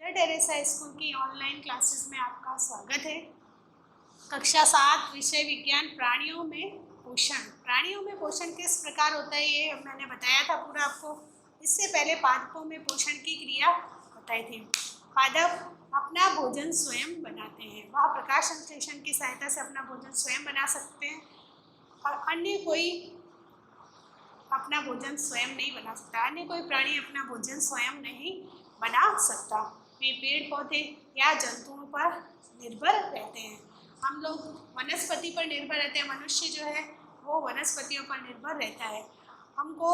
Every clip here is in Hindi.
मदर टेरेसा स्कूल की ऑनलाइन क्लासेस में आपका स्वागत है। कक्षा 7 विषय विज्ञान प्राणियों में पोषण। प्राणियों में पोषण किस प्रकार होता है ये मैंने बताया था पूरा आपको। इससे पहले पादपों में पोषण की क्रिया बताई थी। पादप अपना भोजन स्वयं बनाते हैं। वह प्रकाश संश्लेषण की सहायता से अपना भोजन स्वयं बना सकते हैं और अन्य कोई अपना भोजन स्वयं नहीं बना सकता। अन्य कोई प्राणी अपना भोजन स्वयं नहीं बना सकता। वे पेड़ पौधे या जंतुओं पर निर्भर रहते हैं। हम लोग वनस्पति पर निर्भर रहते हैं। मनुष्य जो है वो वनस्पतियों पर निर्भर रहता है। हमको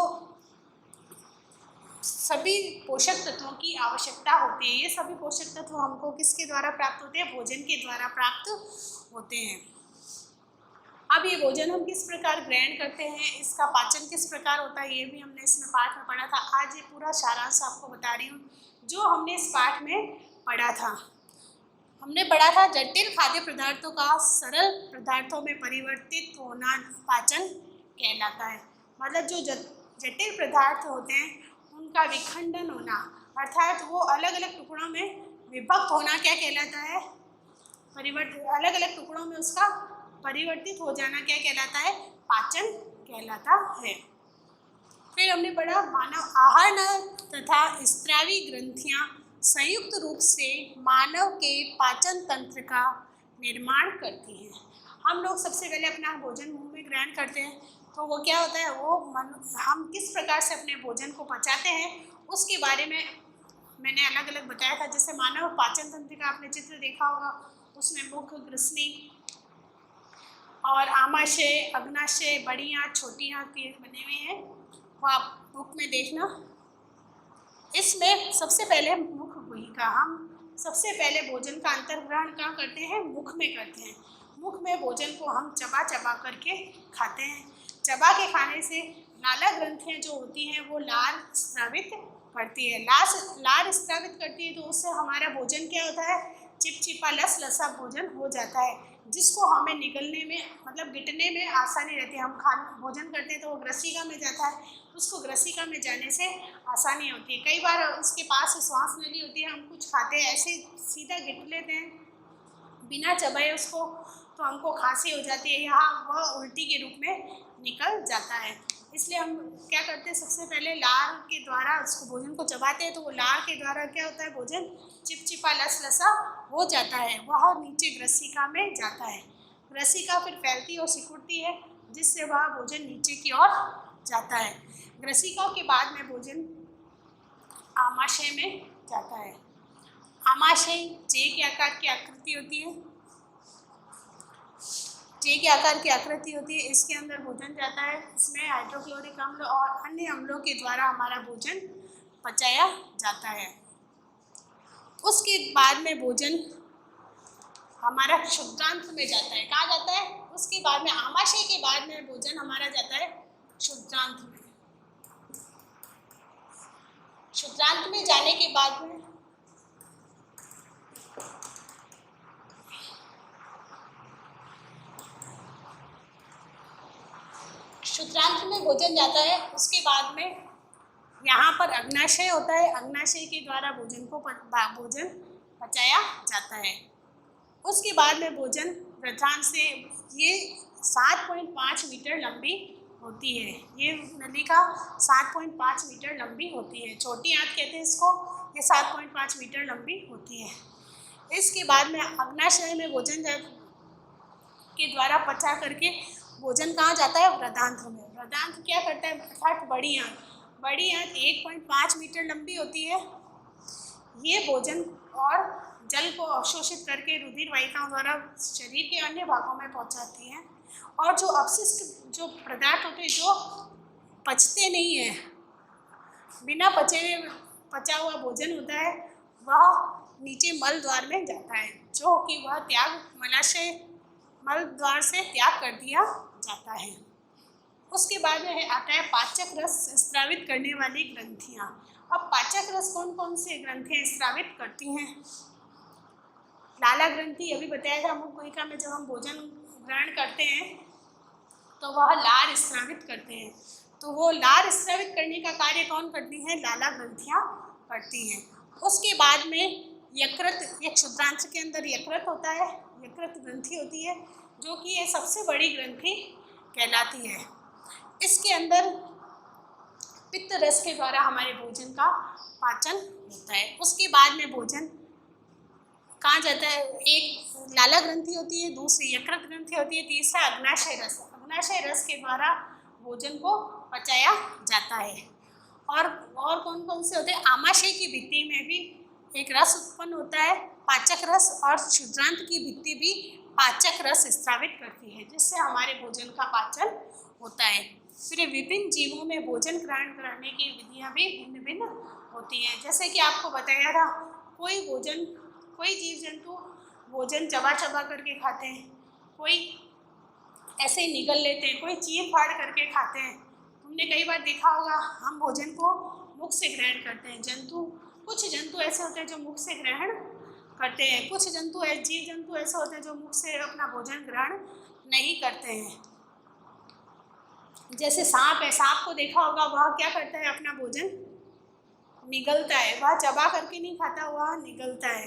सभी पोषक तत्वों की आवश्यकता होती है। ये सभी पोषक तत्व हमको किसके द्वारा प्राप्त होते हैं? भोजन के द्वारा प्राप्त होते हैं। अब ये भोजन हम किस प्रकार ग्रहण करते हैं, इसका पाचन किस प्रकार होता है, ये भी हमने इसमें पाठ में पढ़ा था। आज ये पूरा सारांश आपको बता रही हूँ जो हमने इस पाठ में पढ़ा था। हमने पढ़ा था जटिल खाद्य पदार्थों का सरल पदार्थों में परिवर्तित होना पाचन कहलाता है। मतलब जो जटिल पदार्थ होते हैं उनका विखंडन होना, अर्थात वो अलग अलग टुकड़ों में विभक्त होना क्या कहलाता है? अलग अलग टुकड़ों में उसका परिवर्तित हो जाना क्या कहलाता है? पाचन कहलाता है। फिर हमने पढ़ा मानव आहार नल तथा स्रावी ग्रंथियां संयुक्त रूप से मानव के पाचन तंत्र का निर्माण करती हैं। हम लोग सबसे पहले अपना भोजन मुंह में ग्रहण करते हैं तो वो क्या होता है, हम किस प्रकार से अपने भोजन को पचाते हैं उसके बारे में मैंने अलग अलग बताया था। जैसे मानव पाचन तंत्र का आपने चित्र देखा होगा, उसमें मुख, ग्रसनी और आमाशय, अग्नाशय, बड़ी आंत, छोटी आंत बने हुए हैं। वो आप बुक में देखना। इसमें सबसे पहले मुख गुहिका, हम सबसे पहले भोजन का अंतर्ग्रहण कहाँ करते हैं? मुख में करते हैं। मुख में भोजन को हम चबा चबा करके खाते हैं। चबा के खाने से लाला ग्रंथियाँ जो होती हैं वो लार स्रावित करती है। लार स्रावित करती है तो उससे हमारा भोजन क्या होता है? चिपचिपा लसा भोजन हो जाता है, जिसको हमें निगलने में मतलब गिटने में आसानी रहती है। हम भोजन करते हैं तो वो ग्रसिका में जाता है, उसको ग्रसिका में जाने से आसानी होती है। कई बार उसके पास श्वास नली होती है, हम कुछ खाते हैं ऐसे सीधा गिट लेते हैं बिना चबाए उसको, तो हमको खांसी हो जाती है, यहाँ वह उल्टी के रूप में निकल जाता है। इसलिए हम क्या करते हैं, सबसे पहले लार के द्वारा उसको भोजन को चबाते हैं तो वो लार के द्वारा क्या होता है? भोजन चिपचिपा लसा हो जाता है, वह नीचे ग्रसिका में जाता है। ग्रसिका फिर फैलती और सिकुड़ती है जिससे वह भोजन नीचे की ओर जाता है। ग्रसिका के बाद में भोजन आमाशय में जाता है। आमाशय जे के आकार की आकृति होती है। जे के आकार की आकृति होती है, इसके अंदर भोजन जाता है। इसमें हाइड्रोक्लोरिक अम्ल और अन्य अम्लों के द्वारा हमारा भोजन पचाया जाता है। उसके बाद में भोजन हमारा क्षुद्रांत्र में जाता है। कहाँ जाता है? उसके बाद में आमाशय के बाद में भोजन हमारा जाता है क्षुद्रांत्र में। क्षुद्रांत्र में जाने के बाद में क्षुद्रांत्र में भोजन जाता है। उसके बाद में यहाँ पर अग्नाशय होता है। अग्नाशय के द्वारा भोजन पचाया जाता है। उसके बाद में भोजन वृद्धांत से, ये 7.5 मीटर लंबी होती है। ये नलिका 7.5 मीटर लंबी होती है। छोटी आंत कहते हैं इसको। ये 7.5 मीटर लंबी होती है। इसके बाद में अग्नाशय में भोजन के द्वारा पचा करके भोजन कहाँ जाता है? वृद्धांत्र में। वृद्धांत्र क्या करता है? अर्थात बड़ी आंत 1.5 मीटर लंबी होती है। ये भोजन और जल को अवशोषित करके रुधिर वाहिकाओं द्वारा शरीर के अन्य भागों में पहुंचाती है। और जो अपशिष्ट जो पदार्थ होते हैं जो पचते नहीं है, बिना पचा हुआ भोजन होता है, वह नीचे मल द्वार में जाता है, जो कि वह त्याग मल द्वार से त्याग कर दिया जाता है। उसके बाद में आता है पाचक रस स्रावित करने वाली ग्रंथियाँ। अब पाचक रस कौन कौन से ग्रंथियाँ स्रावित करती हैं? लाला ग्रंथि अभी बताया था। मुख गुहिका में जब हम भोजन ग्रहण करते हैं तो वह लार स्रावित करते हैं, तो वो लार स्रावित करने का कार्य कौन करती है? लाला ग्रंथियाँ करती हैं। उसके बाद में यकृत, एक क्षुद्रांत्र के अंदर यकृत होता है, यकृत ग्रंथि होती है जो कि ये सबसे बड़ी ग्रंथि कहलाती है। इसके अंदर पित्त रस के द्वारा हमारे भोजन का पाचन होता है। उसके बाद में भोजन कहाँ जाता है, एक लाला ग्रंथि होती है, दूसरी यकृत ग्रंथि होती है, तीसरा अग्नाशय रस। अग्नाशय रस के द्वारा भोजन को पचाया जाता है। और कौन कौन से होते हैं, आमाशय की भित्ति में भी एक रस उत्पन्न होता है, पाचक रस, और क्षुद्रांत की भित्ति भी पाचक रस स्रावित करती है, जिससे हमारे भोजन का पाचन होता है। फिर विभिन्न जीवों में भोजन ग्रहण करने की विधियां भी भिन्न भिन्न होती हैं। जैसे कि आपको बताया था, कोई जीव जंतु भोजन चबा चबा करके खाते हैं, कोई ऐसे ही निगल लेते हैं, कोई चीर फाड़ करके खाते हैं। तुमने कई बार देखा होगा, हम भोजन को मुख से ग्रहण करते हैं। कुछ जंतु ऐसे होते हैं जो मुख से ग्रहण करते हैं, कुछ जीव जंतु ऐसे होते हैं जो मुख से अपना भोजन ग्रहण नहीं करते हैं। जैसे सांप है, सांप को देखा होगा, वह क्या करता है, अपना भोजन निगलता है, वह चबा करके नहीं खाता, वह निगलता है।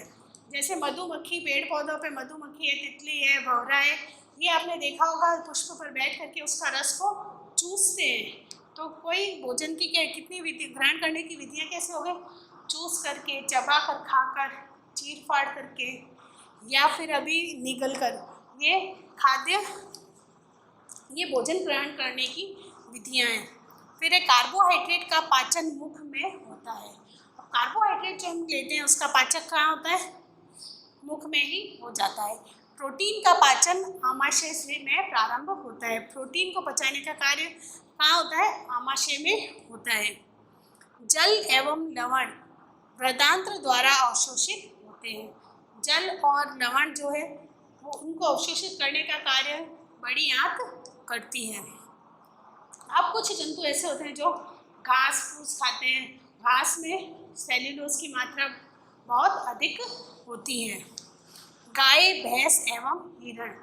जैसे मधुमक्खी, पेड़ पौधों पे मधुमक्खी है, तितली है, भंवरा है, ये आपने देखा होगा पुष्प पर बैठ करके उसका रस को चूसते हैं। तो कोई भोजन की कितनी विधि, ग्रहण करने की विधियाँ कैसे हो गई, चूस करके, चबा कर, खाकर, चीर फाड़ करके, या फिर अभी निगल कर, ये भोजन ग्रहण करने की विधियाँ हैं। फिर एक कार्बोहाइड्रेट का पाचन मुख में होता है। कार्बोहाइड्रेट जो हम लेते हैं उसका पाचक कहाँ होता है, मुख में ही हो जाता है। प्रोटीन का पाचन आमाशय से में प्रारंभ होता है। प्रोटीन को पचाने का कार्य कहाँ होता है, आमाशय में होता है। जल एवं लवण वृदांत्र द्वारा अवशोषित होते हैं। जल और लवण जो है वो उनको अवशोषित करने का कार्य बड़ी आंत करती है। अब कुछ जंतु ऐसे होते हैं जो घास फूस खाते हैं। घास में सेल्यूलोज की मात्रा बहुत अधिक होती है। गाय, भैंस एवं हिरण,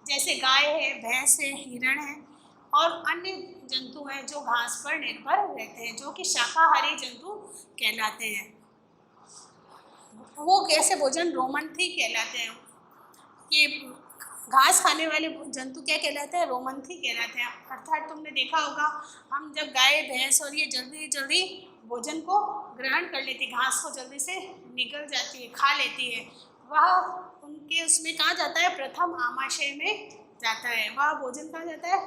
जैसे गाय है, भैंस है, हिरण है और अन्य जंतु हैं जो घास पर निर्भर रहते हैं, जो कि शाकाहारी जंतु कहलाते हैं। वो कैसे भोजन, रोमंथी कहलाते हैं। ये घास खाने वाले जंतु क्या कहलाते हैं, रोमंथी कहलाते हैं। अर्थात तुमने देखा होगा, हम जब गाय, भैंस और ये जल्दी जल्दी भोजन को ग्रहण कर लेती, घास को जल्दी से निगल जाती है, खा लेती है, वह उनके उसमें कहाँ जाता है, प्रथम आमाशय में जाता है। वह भोजन कहाँ जाता है,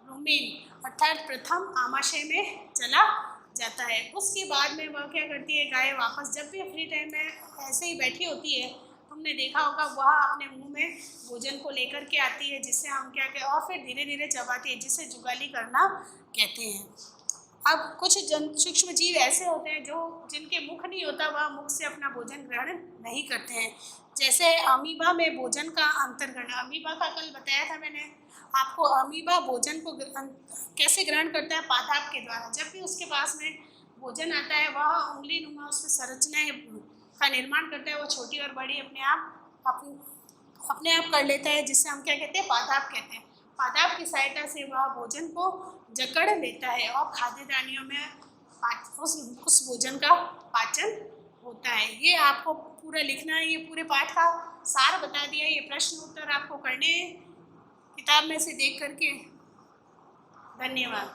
रुमेन, अर्थात प्रथम आमाशय में चला जाता है। उसके बाद में वह क्या करती है, गाय वापस जब भी फ्री टाइम में ऐसे ही बैठी होती है, तुमने देखा होगा, वह अपने मुंह में भोजन को लेकर के आती है, जिससे हम क्या कहते हैं, और फिर धीरे धीरे चबाती है, जिसे जुगाली करना कहते हैं। अब कुछ सूक्ष्म जीव ऐसे होते हैं जिनके मुख नहीं होता, वह मुख से अपना भोजन ग्रहण नहीं करते हैं। जैसे अमीबा में भोजन का अंतर्ग्रहण, अमीबा का कल बताया था मैंने आपको। अमीबा भोजन को कैसे ग्रहण करता है, पादाप के द्वारा। जब भी उसके पास में भोजन आता है, वह उंगली नुमा उसमें संरचनाएं का निर्माण करता है, वो छोटी और बड़ी अपने आप कर लेता है, जिससे हम क्या कहते हैं, पादाप कहते हैं। पादाप की सहायता से वह भोजन को जकड़ लेता है और खाद्य दानियों में उस भोजन का पाचन होता है। ये आपको पूरा लिखना है, ये पूरे पाठ का सार बता दिया। ये प्रश्न उत्तर आपको करने हैं किताब में से देख करके। धन्यवाद।